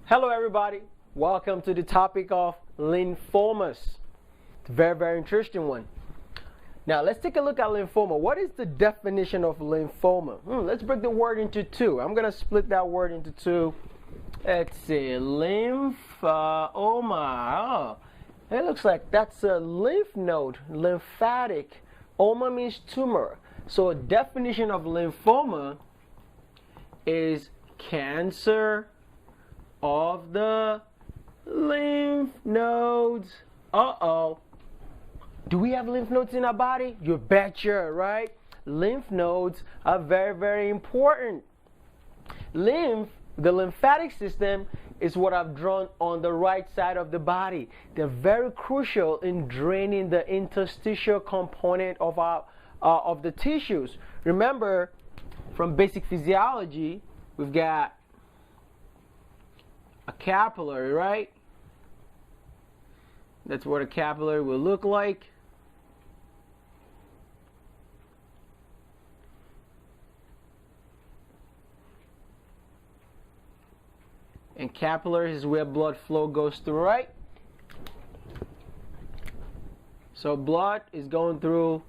Hello everybody, welcome to the topic of lymphomas. It's a very interesting one. Now let's take a look at lymphoma. What is the definition of lymphoma? Let's break the word into two. I'm going to split that word into two. Let's see, lymphoma. Oh, it looks like that's a lymph node, lymphatic. Oma means tumor. So a definition of lymphoma is cancer of the lymph nodes. Do we have lymph nodes in our body? You betcha, right? Lymph nodes are very important. The lymphatic system is what I've drawn on the right side of the body. They're very crucial in draining the interstitial component of the tissues. Remember, from basic physiology, we've got a capillary, right? That's what a capillary will look like. And capillaries is where blood flow goes through, right? So blood is going through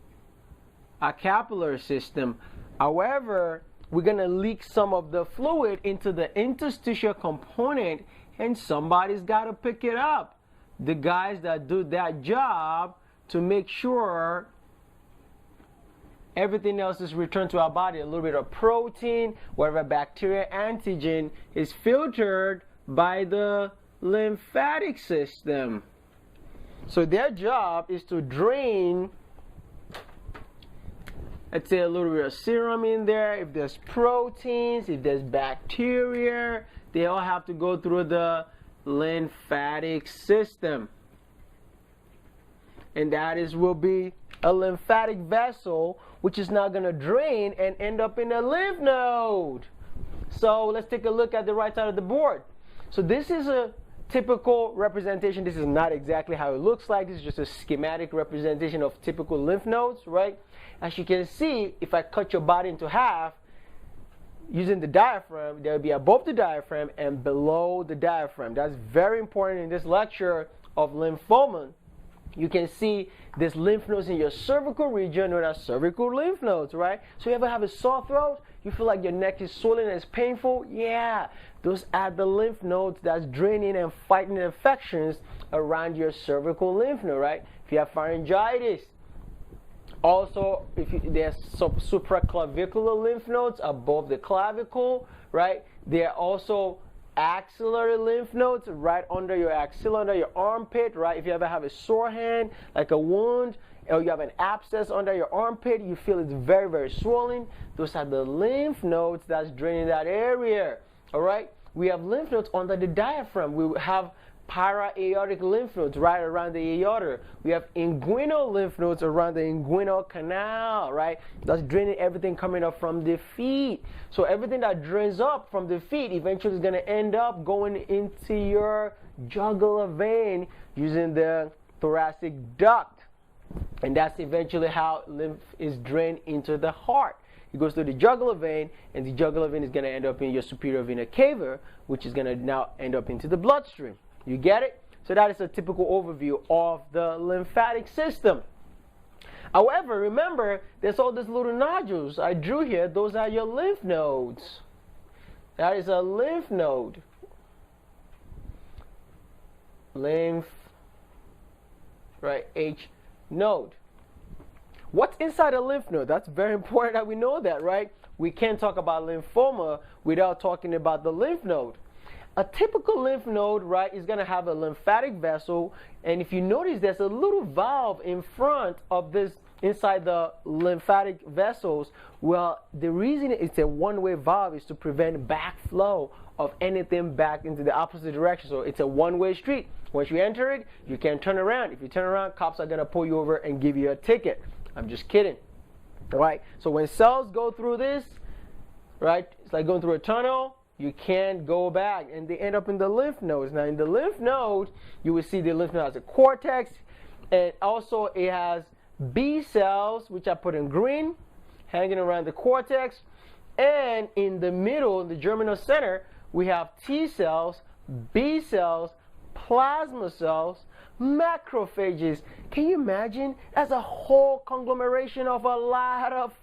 a capillary system. However, we're going to leak some of the fluid into the interstitial component, and somebody's got to pick it up. The guys that do that job to make sure everything else is returned to our body. A little bit of protein, whatever bacteria, antigen is filtered by the lymphatic system. So their job is to drain, let's say, a little bit of serum in there. If there's proteins, if there's bacteria, they all have to go through the lymphatic system. And that will be a lymphatic vessel, which is now going to drain and end up in a lymph node. So let's take a look at the right side of the board. So this is a typical representation. This is not exactly how it looks like. This is just a schematic representation of typical lymph nodes, right? As you can see, if I cut your body into half using the diaphragm, there will be above the diaphragm and below the diaphragm. That's very important in this lecture of lymphoma. You can see there's lymph nodes in your cervical region, known as cervical lymph nodes, right? So you ever have a sore throat? You feel like your neck is swollen and it's painful? Yeah, those are the lymph nodes that's draining and fighting infections around your cervical lymph node, right? If you have pharyngitis, also there's supraclavicular lymph nodes above the clavicle, right? There are also axillary lymph nodes right under your axilla, under your armpit, right? If you ever have a sore hand, like a wound, or you have an abscess under your armpit, you feel it's very swollen, those are the lymph nodes that's draining that area. All right, we have lymph nodes under the diaphragm. We have para-aortic lymph nodes right around the aorta. We have inguinal lymph nodes around the inguinal canal, right? That's draining everything coming up from the feet. So everything that drains up from the feet eventually is going to end up going into your jugular vein using the thoracic duct. And that's eventually how lymph is drained into the heart. It goes through the jugular vein, and the jugular vein is going to end up in your superior vena cava, which is going to now end up into the bloodstream. You get it? So that is a typical overview of the lymphatic system. However, remember, there's all these little nodules I drew here. Those are your lymph nodes. That is a lymph node. Lymph, right, H node. What's inside a lymph node? That's very important that we know that, right? We can't talk about lymphoma without talking about the lymph node. A typical lymph node, right, is going to have a lymphatic vessel, and if you notice, there's a little valve in front of this, inside the lymphatic vessels. Well, the reason it's a one-way valve is to prevent backflow of anything back into the opposite direction. So it's a one-way street. Once you enter it, you can't turn around. If you turn around, cops are going to pull you over and give you a ticket. I'm just kidding. All right? So when cells go through this, right, it's like going through a tunnel. You can't go back, and they end up in the lymph nodes. Now, in the lymph node, you will see the lymph node has a cortex, and also it has B cells, which I put in green, hanging around the cortex. And in the middle, in the germinal center, we have T cells B cells, plasma cells, macrophages. Can you imagine? That's a whole conglomeration of a lot of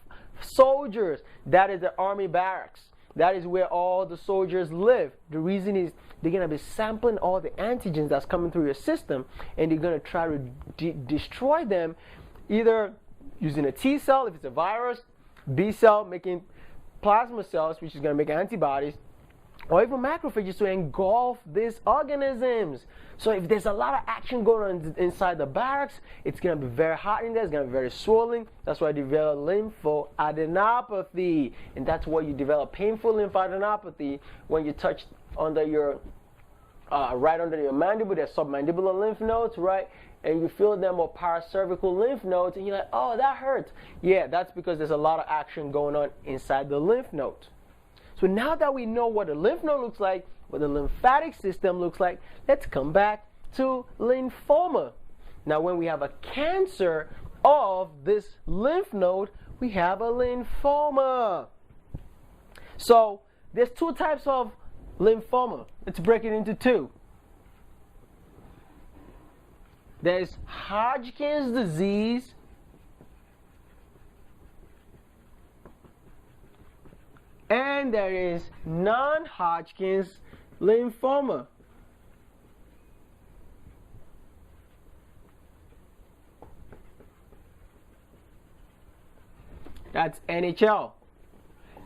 soldiers. That is the army barracks. That is where all the soldiers live. The reason is they're going to be sampling all the antigens that's coming through your system, and they're going to try to destroy them, either using a T cell if it's a virus, B cell making plasma cells, which is going to make antibodies, or even macrophages to engulf these organisms. So if there's a lot of action going on inside the barracks, it's going to be very hot in there, it's going to be very swollen. That's why you develop lymphoadenopathy. And that's why you develop painful lymphadenopathy when you touch under your, right under your mandible, there's submandibular lymph nodes, right? And you feel them or paracervical lymph nodes, and you're like, oh, that hurts. Yeah, that's because there's a lot of action going on inside the lymph node. So now that we know what a lymph node looks like, what the lymphatic system looks like, let's come back to lymphoma. Now when we have a cancer of this lymph node, we have a lymphoma. So there's two types of lymphoma. Let's break it into two. There's Hodgkins disease and there is non-Hodgkin's lymphoma. That's NHL.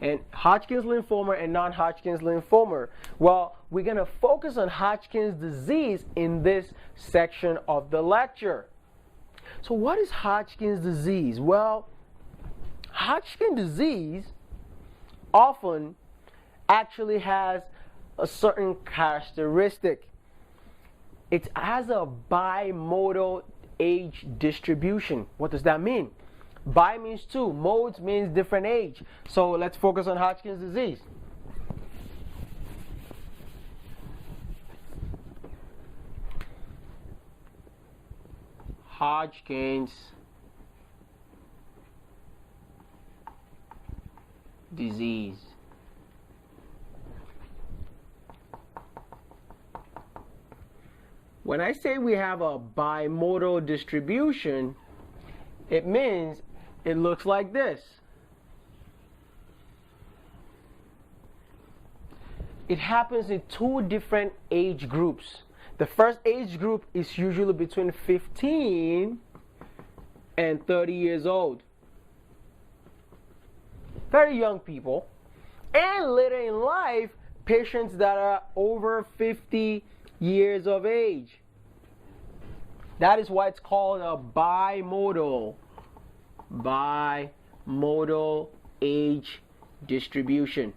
And Hodgkin's lymphoma and non-Hodgkin's lymphoma. Well, we're going to focus on Hodgkin's disease in this section of the lecture. So what is Hodgkin's disease? Well, Hodgkin's disease often actually has a certain characteristic. It has a bimodal age distribution. What does that mean? Bi means two, modes means different age. So let's focus on Hodgkin's disease. Hodgkin's disease. When I say we have a bimodal distribution, it means it looks like this. It happens in two different age groups. The first age group is usually between 15 and 30 years old. Very young people. And later in life, patients that are over 50 years of age. That is why it's called a bimodal age distribution.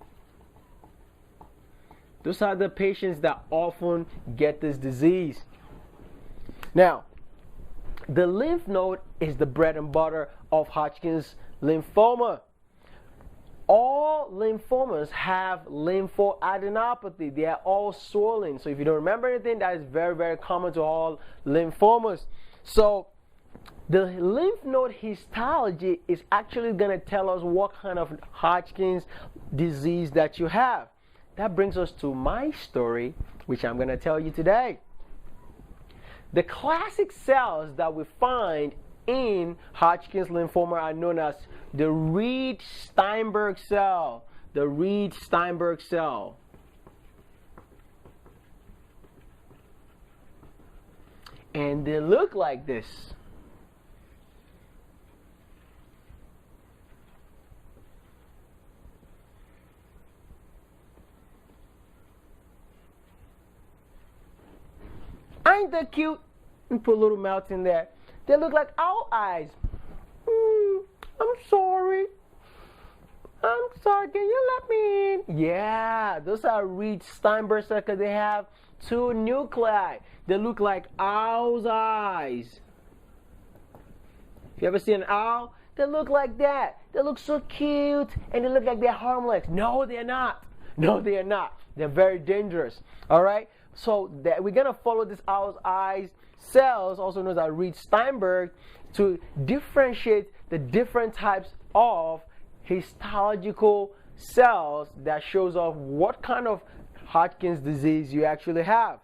Those are the patients that often get this disease. Now, the lymph node is the bread and butter of Hodgkin's lymphoma. All lymphomas have lymphoadenopathy. They are all swollen. So if you don't remember anything, that is very, very common to all lymphomas. So the lymph node histology is actually going to tell us what kind of Hodgkin's disease that you have. That brings us to my story, which I'm going to tell you today. The classic cells that we find in Hodgkin's lymphoma are known as the Reed-Steinberg cell. The Reed-Steinberg cell. And they look like this. Ain't that cute? And put a little mouth in there. They look like owl eyes. I'm sorry. I'm sorry. Can you let me in? Yeah, those are Reed-Steinberg cells because they have two nuclei. They look like owl's eyes. If you ever see an owl, they look like that. They look so cute and they look like they're harmless. No, they're not. No, they are not. They're very dangerous. All right? So we're going to follow this owl's eyes cells, also known as Reed-Steinberg, to differentiate the different types of histological cells that shows off what kind of Hodgkins disease you actually have.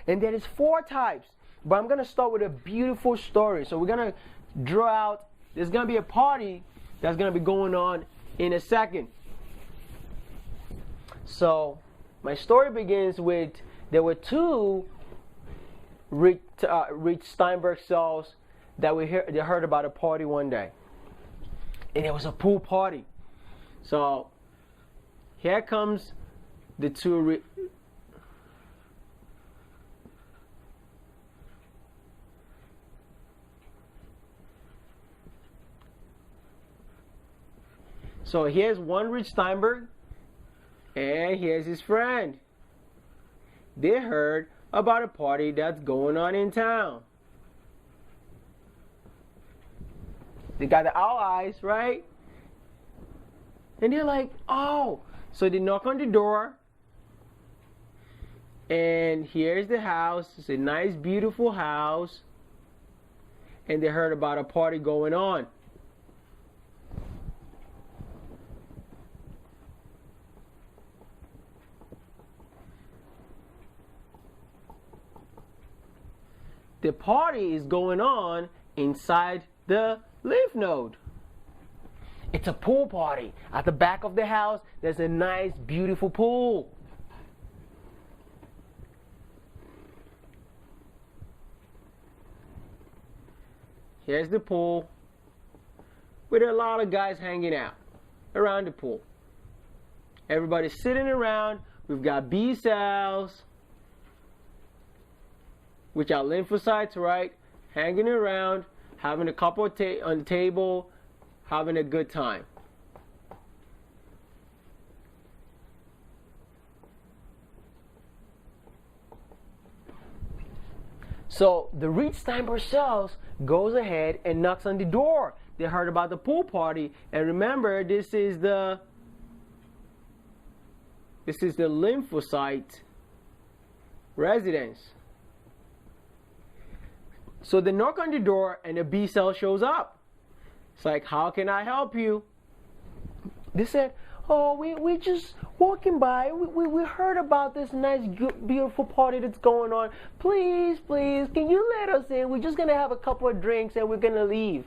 And there is 4 types. But I'm going to start with a beautiful story. So we're going to draw out, there's going to be a party that's going to be going on in a second. So my story begins with, there were 2 Rich Steinberg cells that they heard about a party one day. And it was a pool party. So here comes the 2 So here's one Rich Steinberg, and here's his friend. They heard about a party that's going on in town. They got the owl eyes, right? And they're like, oh. So they knock on the door, and here's the house. It's a nice, beautiful house. And they heard about a party going on. The party is going on inside the lymph node. It's a pool party. At the back of the house, there's a nice, beautiful pool. Here's the pool with a lot of guys hanging out around the pool. Everybody's sitting around. We've got B cells, which are lymphocytes, right? Hanging around, having a couple on the table, having a good time. So the Rich Steinberg cells goes ahead and knocks on the door. They heard about the pool party, and remember, this is the lymphocyte residence. So they knock on the door, and the B cell shows up. It's like, how can I help you? They said, oh, we just walking by. We heard about this nice, beautiful party that's going on. Please, can you let us in? We're just going to have a couple of drinks, and we're going to leave.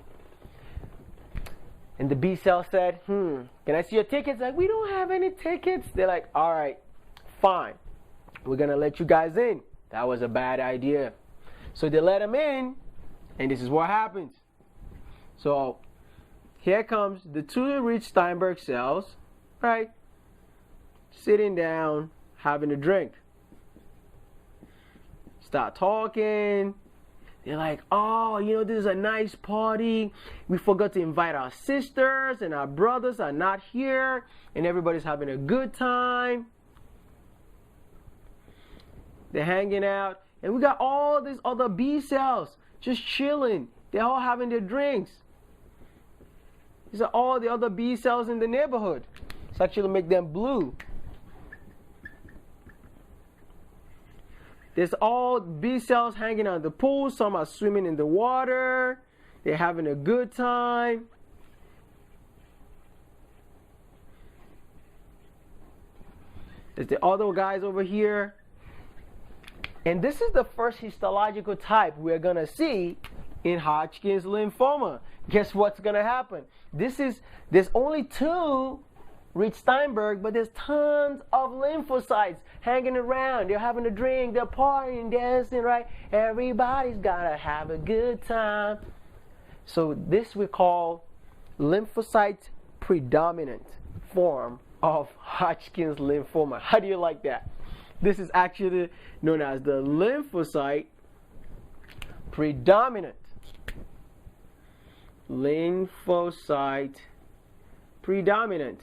And the B cell said, can I see your tickets? Like, we don't have any tickets. They're like, all right, fine. We're going to let you guys in. That was a bad idea. So they let him in, and this is what happens. So here comes the 2 Rich Steinberg cells, right? Sitting down, having a drink. Start talking. They're like, oh, this is a nice party. We forgot to invite our sisters, and our brothers are not here, and everybody's having a good time. They're hanging out. And we got all these other B cells just chilling. They're all having their drinks. These are all the other B cells in the neighborhood. Let's actually make them blue. There's all B cells hanging out in the pool. Some are swimming in the water. They're having a good time. There's the other guys over here. And this is the first histological type we're going to see in Hodgkin's lymphoma. Guess what's going to happen? There's only 2 Rich Steinberg, but there's tons of lymphocytes hanging around. They're having a drink, they're partying, dancing, right? Everybody's got to have a good time. So this we call lymphocyte predominant form of Hodgkin's lymphoma. How do you like that? This is actually known as the lymphocyte predominant. Lymphocyte predominant.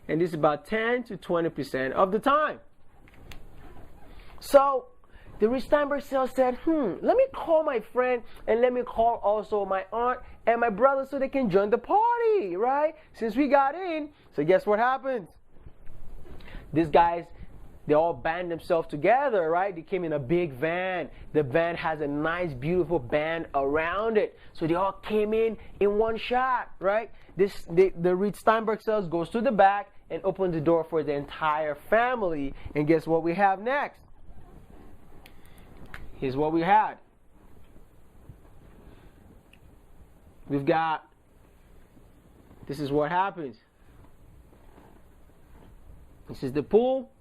And this is about 10 to 20% of the time. So the Rich Steinberg cell said, let me call my friend, and let me call also my aunt and my brother so they can join the party, right? Since we got in. So guess what happens? These guys, they all band themselves together, right? They came in a big van. The van has a nice, beautiful band around it. So they all came in one shot, right? The Rich Steinberg cells goes to the back, and opened the door for the entire family. And guess what we have next? Here's what we had. We've got, this is what happens. This is the pool.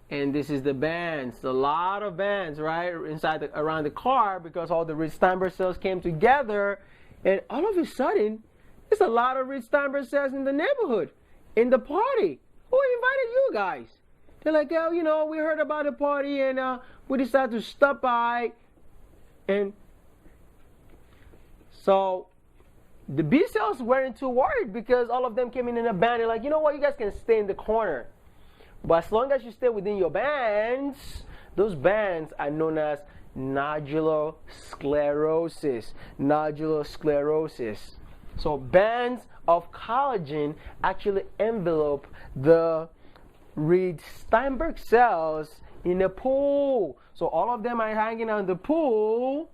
And this is the bands. A lot of bands, right? Inside around the car, because all the Rich-Steinberg cells came together. And all of a sudden, there's a lot of Rich-Steinberg cells in the neighborhood, in the party. Who invited you guys? They're like, oh, you know, we heard about the party and we decided to stop by. And so the B cells weren't too worried because all of them came in a band. They're like, you know what, you guys can stay in the corner. But as long as you stay within your bands, those bands are known as nodular sclerosis. Nodular sclerosis. So bands of collagen actually envelope the Reed-Steinberg cells in the pool. So all of them are hanging out in the pool,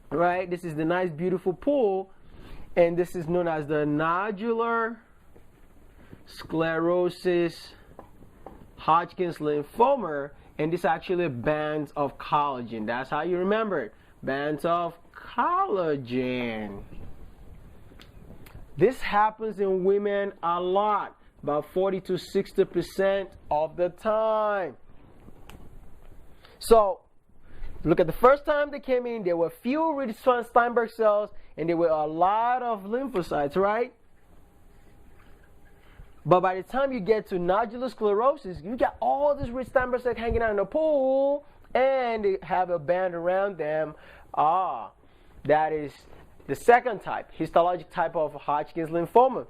right? This is the nice, beautiful pool. And this is known as the nodular sclerosis Hodgkin's lymphoma. And this actually bands of collagen. That's how you remember it. Bands of collagen. This happens in women a lot. About 40 to 60% of the time. So, look at the first time they came in, there were few Reed-Steinberg cells and there were a lot of lymphocytes, right? But by the time you get to nodular sclerosis, you got all these Reed-Steinberg cells hanging out in the pool and they have a band around them. That is the second type, histologic type of Hodgkin's lymphoma.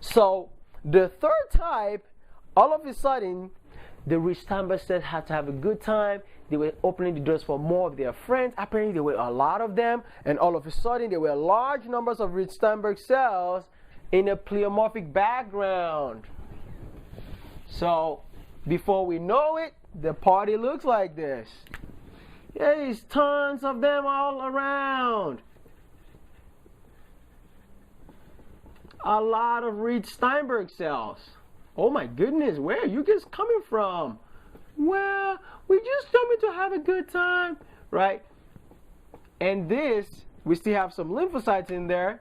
So, the third type, all of a sudden, the Reed-Steinberg cells had to have a good time. They were opening the doors for more of their friends. Apparently, there were a lot of them. And all of a sudden, there were large numbers of Reed-Steinberg cells in a pleomorphic background. So, before we know it, the party looks like this. There's tons of them all around. A lot of Reed-Steinberg cells. Oh my goodness, where are you guys coming from? Well, we just coming to have a good time, right? And this, we still have some lymphocytes in there,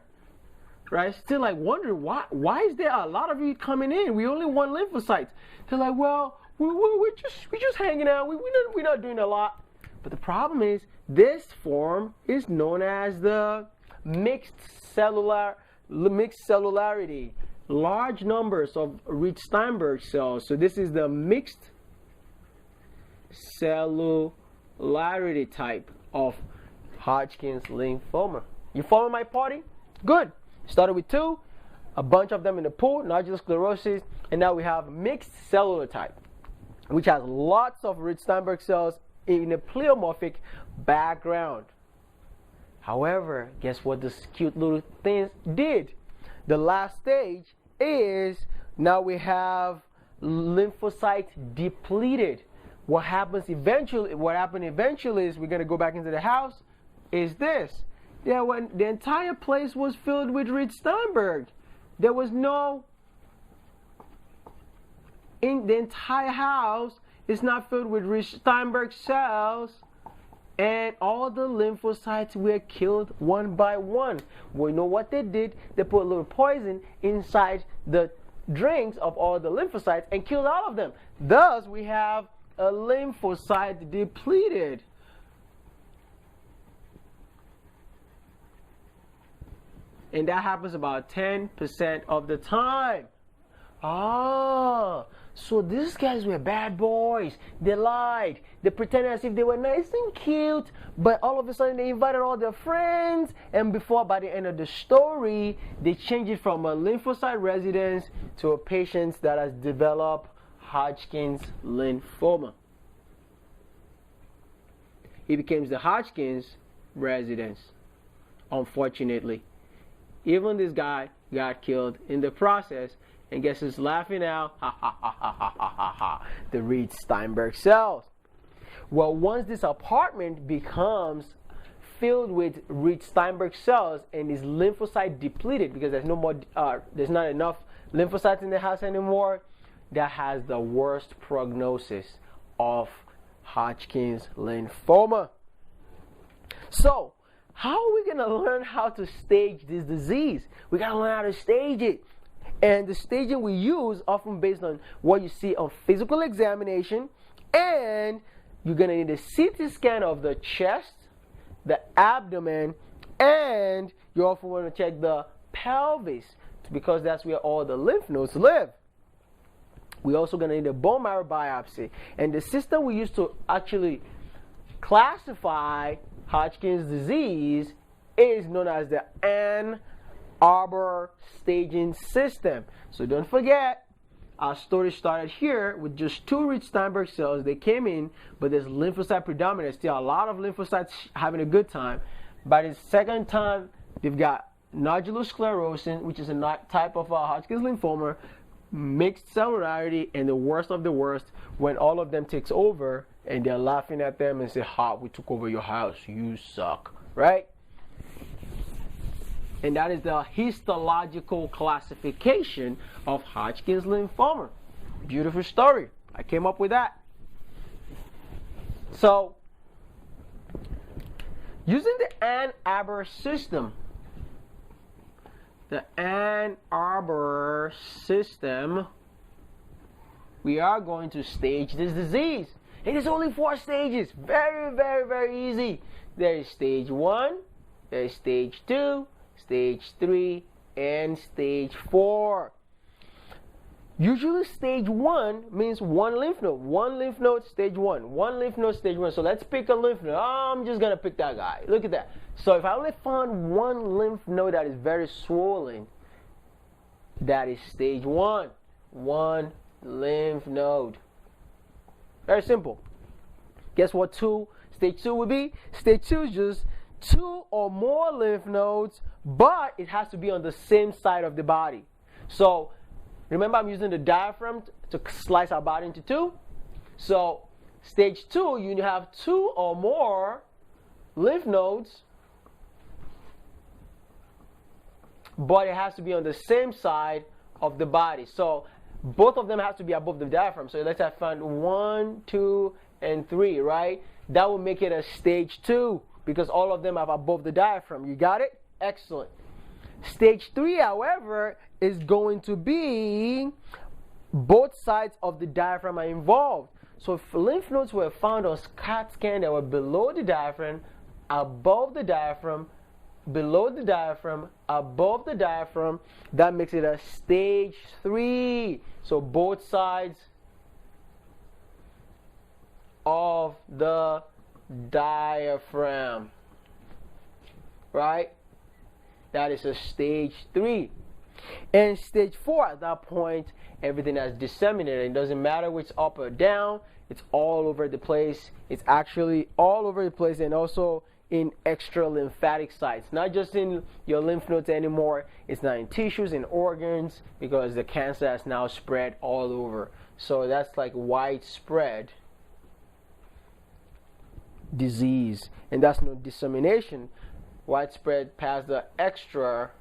right? Still like wondering why is there a lot of you coming in? We only want lymphocytes. They're like, well, we're just hanging out. We're not doing a lot. But the problem is this form is known as the mixed cellularity, large numbers of Reed-Steinberg cells. So this is the mixed cellularity type of Hodgkin's lymphoma. You follow my party? Good. Started with 2, a bunch of them in the pool, nodular sclerosis, and now we have mixed cellular type, which has lots of Reed-Steinberg cells in a pleomorphic background. However, guess what this cute little thing did? The last stage is now we have lymphocytes depleted. What happened eventually is we're going to go back into the house is this. Yeah, when the entire place was filled with Reed-Steinberg. There was no, in the entire house is not filled with Reed-Steinberg cells. And all the lymphocytes were killed one by one. Well, you know what they did? They put a little poison inside the drinks of all the lymphocytes and killed all of them. Thus, we have a lymphocyte depleted. And that happens about 10% of the time. So these guys were bad boys. They lied. They pretended as if they were nice and cute, but all of a sudden they invited all their friends, and by the end of the story, they changed it from a lymphocyte residence to a patient that has developed Hodgkin's lymphoma. He became the Hodgkin's residence, unfortunately. Even this guy got killed in the process. And guess who's laughing now? Ha ha ha ha ha ha ha. The Reed-Steinberg cells. Well, once this apartment becomes filled with rich Steinberg cells and is lymphocyte depleted because there's no more, there's not enough lymphocytes in the house anymore, that has the worst prognosis of Hodgkin's lymphoma. So, how are we going to learn how to stage this disease? We got to learn how to stage it. And the staging we use often based on what you see on physical examination, and you're going to need a CT scan of the chest, the abdomen, and you also want to check the pelvis because that's where all the lymph nodes live. We're also going to need a bone marrow biopsy. And the system we use to actually classify Hodgkin's disease is known as the Ann Arbor staging system. So don't forget, our story started here with just 2 rich Steinberg cells. They came in, but there's lymphocyte predominance. Still a lot of lymphocytes having a good time. By the second time, they've got nodular sclerosis, which is a type of Hodgkin's lymphoma, mixed cellularity, and the worst of the worst when all of them takes over and they're laughing at them and say, "Ha, we took over your house, you suck," right? And that is the histological classification of Hodgkin's lymphoma. Beautiful story. I came up with that. So, using the Ann Arbor system, we are going to stage this disease. It is only 4 stages. Very, very, very easy. There is stage 1, there is stage 2, stage 3, and stage 4. Usually stage 1 means 1 lymph node. 1 lymph node, stage 1. 1 lymph node, stage 1. So let's pick a lymph node. Oh, I'm just going to pick that guy. Look at that. So if I only found 1 lymph node that is very swollen, that is stage 1. 1 lymph node. Very simple. Guess what stage 2 would be? Stage 2 is just 2 or more lymph nodes, but it has to be on the same side of the body. So remember, I'm using the diaphragm to slice our body into 2. So stage 2, you have 2 or more lymph nodes, but it has to be on the same side of the body. So both of them have to be above the diaphragm. So let's say I found 1, 2, and 3, right? That will make it a stage 2 because all of them are above the diaphragm. You got it? Excellent. Stage 3, however, is going to be both sides of the diaphragm are involved. So if lymph nodes were found on CAT scan that were below the diaphragm, above the diaphragm, below the diaphragm, above the diaphragm, that makes it a stage 3. So both sides of the diaphragm, right? That is a stage 3. And stage 4, at that point, everything has disseminated. It doesn't matter which up or down. It's all over the place. It's actually all over the place, and also in extra lymphatic sites. Not just in your lymph nodes anymore. It's not in tissues and organs because the cancer has now spread all over. So that's like widespread disease. And that's no dissemination. Widespread past the extra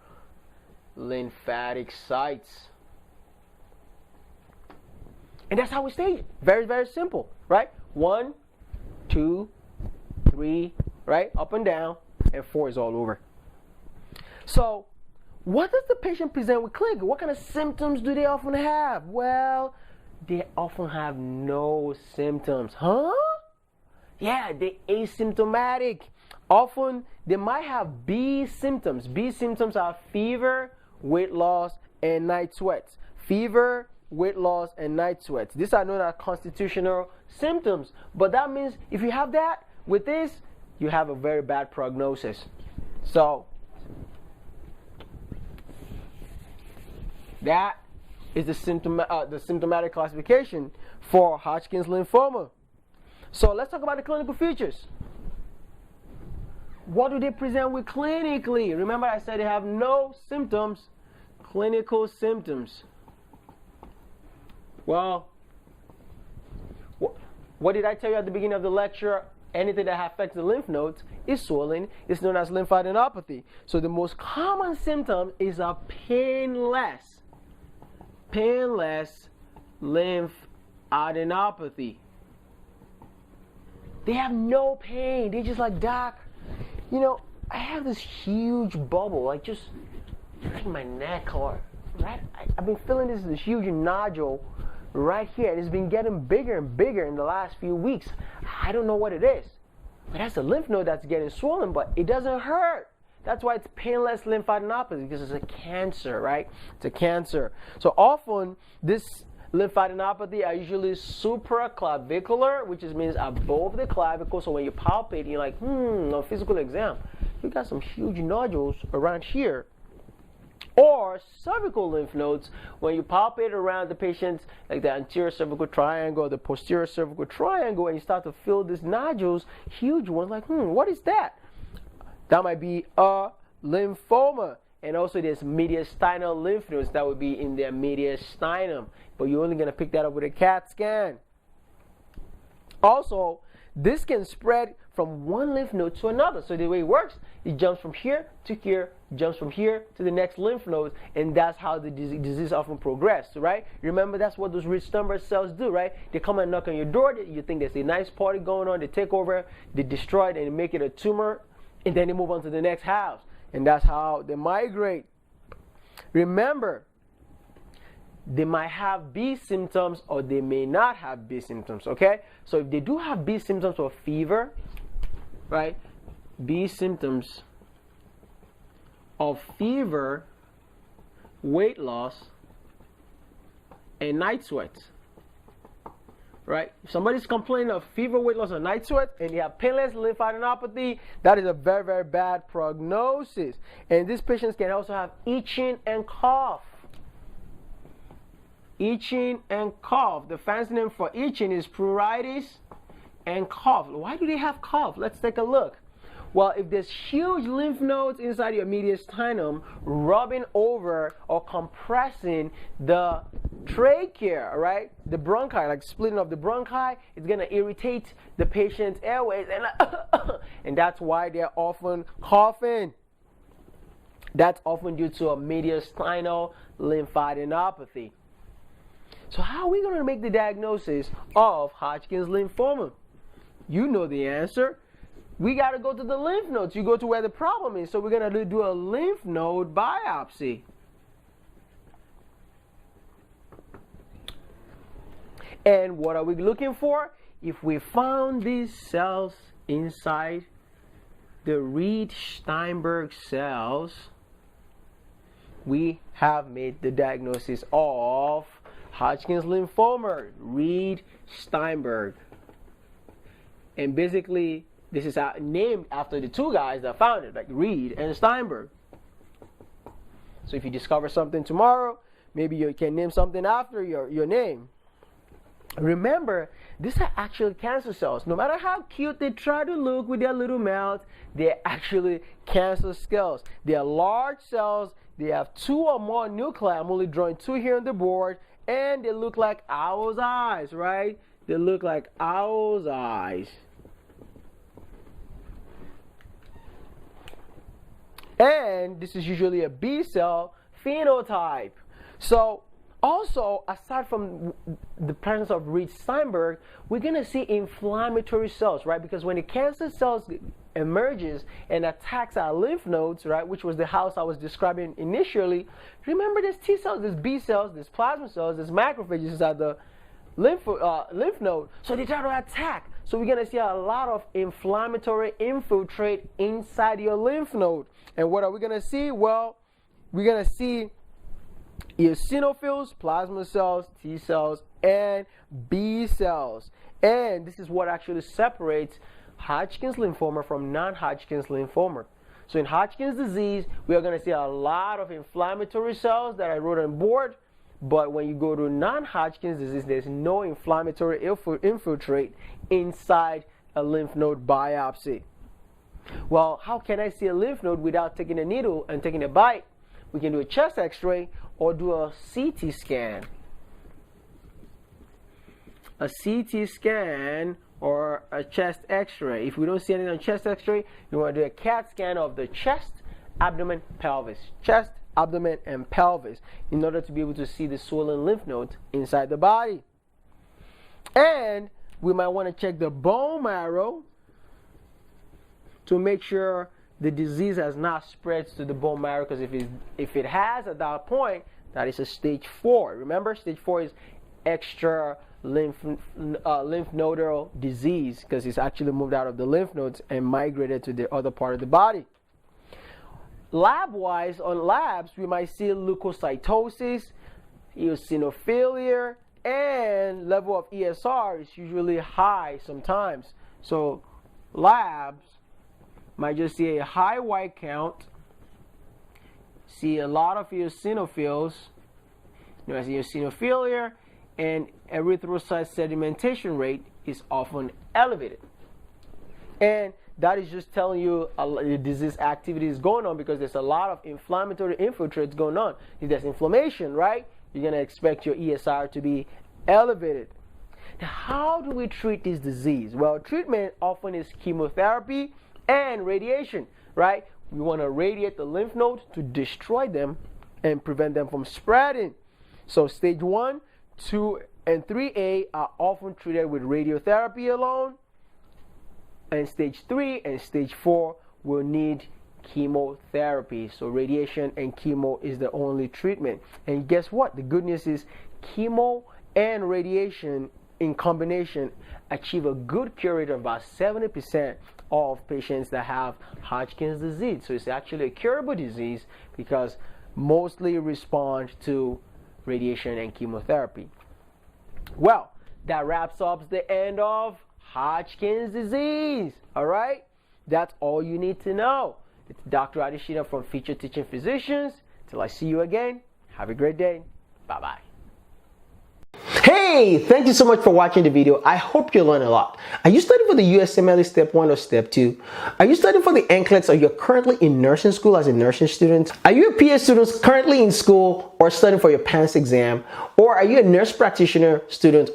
lymphatic sites. And that's how we stage it. Very, very simple, right? 1, 2, 3, right? Up and down, and 4 is all over. So, what does the patient present with clinically? What kind of symptoms do they often have? Well, they often have no symptoms. Huh? Yeah, they're asymptomatic. Often, they might have B symptoms. B symptoms are fever, weight loss, and night sweats. Fever, weight loss, and night sweats. These are known as constitutional symptoms. But that means if you have that with this, you have a very bad prognosis. So, that is the symptomatic classification for Hodgkin's lymphoma. So, let's talk about the clinical features. What do they present with clinically? Remember I said they have no symptoms. Clinical symptoms. Well, what did I tell you at the beginning of the lecture anything that affects the lymph nodes is swelling. It's known as lymphadenopathy. So the most common symptom is a painless lymphadenopathy. They have no pain. They just like, doc, you know, I have this huge bubble, like just in my neck, or right. I've been feeling this huge nodule right here, and it's been getting bigger and bigger in the last few weeks. I don't know what it is, but that's a lymph node that's getting swollen, but it doesn't hurt. That's why it's painless lymphadenopathy, because it's a cancer, right? It's a cancer. So often this lymphadenopathy are usually supraclavicular, which means above the clavicle. So when you palpate, you're like, on physical exam, you got some huge nodules around here. Or cervical lymph nodes, when you palpate around the patient's, like the anterior cervical triangle, the posterior cervical triangle, and you start to feel these nodules, huge ones, like, what is that? That might be a lymphoma. And also there's mediastinal lymph nodes that would be in their mediastinum. But you're only going to pick that up with a CAT scan. Also, this can spread from one lymph node to another. So the way it works, it jumps from here to here, jumps from here to the next lymph node, and that's how the disease often progresses, right? Remember, that's what those rich stem cells do, right? They come and knock on your door, you think there's a nice party going on, they take over, they destroy it, and make it a tumor, and then they move on to the next house. And that's how they migrate. Remember, they might have B symptoms or they may not have B symptoms, okay? So if they do have B symptoms of fever, right? B symptoms of fever, weight loss, and night sweats, right? If somebody's complaining of fever, weight loss, or night sweat, and they have painless lymphadenopathy, that is a very, very bad prognosis. And these patients can also have itching and cough. Itching and cough. The fancy name for itching is pruritus and cough. Why do they have cough? Let's take a look. Well, if there's huge lymph nodes inside your mediastinum rubbing over or compressing the trachea, right? The bronchi, like splitting of the bronchi, it's going to irritate the patient's airways, and that's why they're often coughing. That's often due to a mediastinal lymphadenopathy. So how are we going to make the diagnosis of Hodgkin's lymphoma? You know the answer. We got to go to the lymph nodes. You go to where the problem is. So we're going to do a lymph node biopsy. And what are we looking for? If we found these cells inside the Reed-Steinberg cells, we have made the diagnosis of Hodgkin's lymphoma, Reed-Steinberg. And basically, this is named after the two guys that found it, like Reed and Steinberg. So if you discover something tomorrow, maybe you can name something after your name. Remember, these are actually cancer cells. No matter how cute they try to look with their little mouth, they're actually cancer cells. They are large cells. They have 2 or more nuclei. I'm only drawing 2 here on the board. And they look like owl's eyes, right? They look like owl's eyes. And this is usually a B cell phenotype. So also, aside from the presence of Reed-Steinberg, we're going to see inflammatory cells, right? Because when the cancer cells emerges and attacks our lymph nodes, right, which was the house I was describing initially, remember there's T cells, there's B cells, there's plasma cells, there's macrophages inside the lymph node. So they try to attack. So we're going to see a lot of inflammatory infiltrate inside your lymph node. And what are we going to see? Well, we're going to see eosinophils, plasma cells, T cells, and B cells. And this is what actually separates Hodgkin's lymphoma from non-Hodgkin's lymphoma. So in Hodgkin's disease, we are going to see a lot of inflammatory cells that I wrote on board. But when you go to non-Hodgkin's disease, there's no inflammatory infiltrate inside a lymph node biopsy. Well, how can I see a lymph node without taking a needle and taking a bite? We can do a chest x-ray or do a CT scan. A CT scan or a chest x-ray. If we don't see anything on chest x-ray, you want to do a CAT scan of the chest, abdomen, pelvis. Chest, abdomen, and pelvis in order to be able to see the swollen lymph nodes inside the body. And we might want to check the bone marrow to make sure the disease has not spread to the bone marrow, because if it has at that point, that is a stage 4. Remember, stage 4 is extra lymph nodal disease, because it's actually moved out of the lymph nodes and migrated to the other part of the body. Lab-wise, on labs, we might see leukocytosis, eosinophilia, and level of ESR is usually high sometimes. So labs might just see a high white count, see a lot of eosinophils, as eosinophilia, and erythrocyte sedimentation rate is often elevated. And that is just telling you the disease activity is going on, because there's a lot of inflammatory infiltrates going on. If there's inflammation, right, you're going to expect your ESR to be elevated. Now, how do we treat this disease? Well, treatment often is chemotherapy and radiation, right? We want to radiate the lymph nodes to destroy them and prevent them from spreading. So stage 1, 2, and 3A are often treated with radiotherapy alone, and stage 3 and stage 4 will need chemotherapy. So radiation and chemo is the only treatment. And guess what? The good news is chemo and radiation in combination achieve a good cure rate of about 70% of patients that have Hodgkins disease. So it's actually a curable disease because mostly respond to radiation and chemotherapy. Well, that wraps up the end of Hodgkin's disease. All right, that's all you need to know. It's Dr. Adeshina from Featured Teaching Physicians. Till I see you again, have a great day. Bye-bye. Hey, thank you so much for watching the video. I hope you learned a lot. Are you studying for the USMLE Step 1 or Step 2? Are you studying for the NCLEX, or you're currently in nursing school as a nursing student? Are you a PA student currently in school or studying for your PANCE exam? Or are you a nurse practitioner student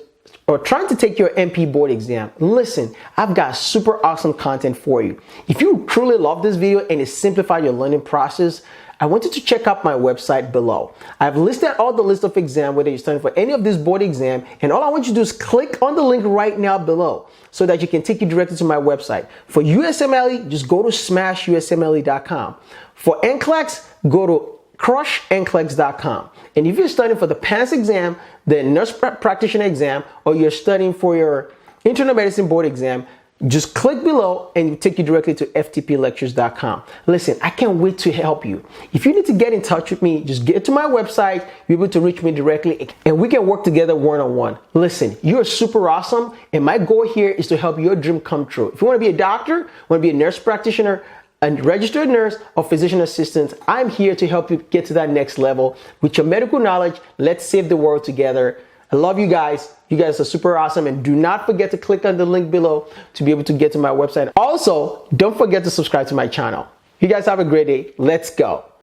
or trying to take your NP board exam? Listen, I've got super awesome content for you. If you truly love this video and it simplified your learning process, I want you to check out my website below. I've listed all the list of exams, whether you're studying for any of this board exam, and all I want you to do is click on the link right now below so that you can take you directly to my website. For USMLE, just go to smashusmle.com. For NCLEX, go to crushnclex.com. And if you're studying for the PANCE exam, the nurse practitioner exam, or you're studying for your internal medicine board exam, just click below and it'll take you directly to ftplectures.com. Listen, I can't wait to help you. If you need to get in touch with me, just get to my website, be able to reach me directly, and we can work together one-on-one. Listen, you're super awesome, and my goal here is to help your dream come true. If you want to be a doctor, want to be a nurse practitioner, a registered nurse, or physician assistant, I'm here to help you get to that next level with your medical knowledge. Let's save the world together. I love you guys. You guys are super awesome, and do not forget to click on the link below to be able to get to my website. Also, don't forget to subscribe to my channel. You guys have a great day. Let's go.